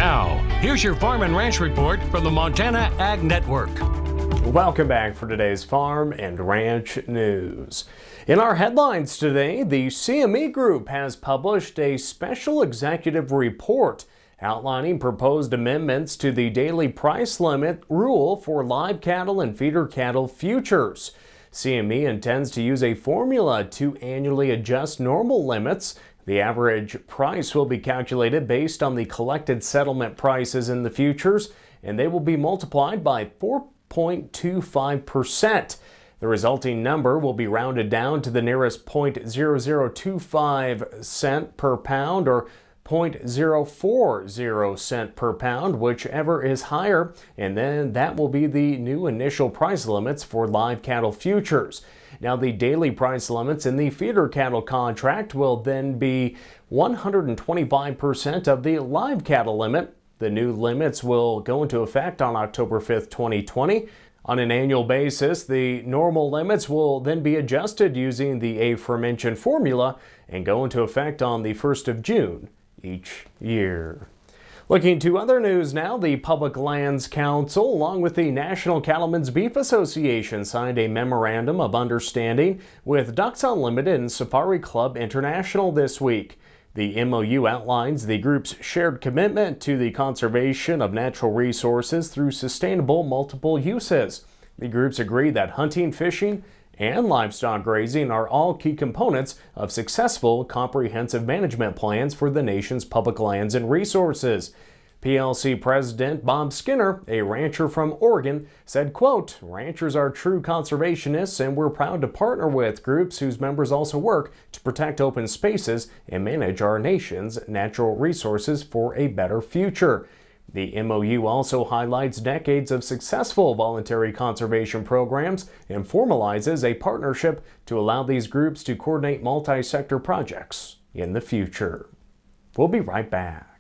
Now, here's your Farm and Ranch Report from the Montana Ag Network. Welcome back for today's Farm and Ranch News. In our headlines today, the CME Group has published a special executive report outlining proposed amendments to the daily price limit rule for live cattle and feeder cattle futures. CME intends to use a formula to annually adjust normal limits. The average price will be calculated based on the collected settlement prices in the futures, and they will be multiplied by 4.25%. The resulting number will be rounded down to the nearest 0.0025 cent per pound or 0.040 cent per pound, whichever is higher, and then that will be the new initial price limits for live cattle futures. Now, the daily price limits in the feeder cattle contract will then be 125% of the live cattle limit. The new limits will go into effect on October 5th, 2020. On an annual basis, the normal limits will then be adjusted using the aforementioned formula and go into effect on the 1st of June each year. Looking to other news now, the Public Lands Council, along with the National Cattlemen's Beef Association, signed a memorandum of understanding with Ducks Unlimited and Safari Club International this week. The MOU outlines the group's shared commitment to the conservation of natural resources through sustainable multiple uses. The groups agree that hunting, fishing, and livestock grazing are all key components of successful comprehensive management plans for the nation's public lands and resources. PLC President Bob Skinner, a rancher from Oregon, said, quote, "Ranchers are true conservationists, and we're proud to partner with groups whose members also work to protect open spaces and manage our nation's natural resources for a better future." The MOU also highlights decades of successful voluntary conservation programs and formalizes a partnership to allow these groups to coordinate multi-sector projects in the future. We'll be right back.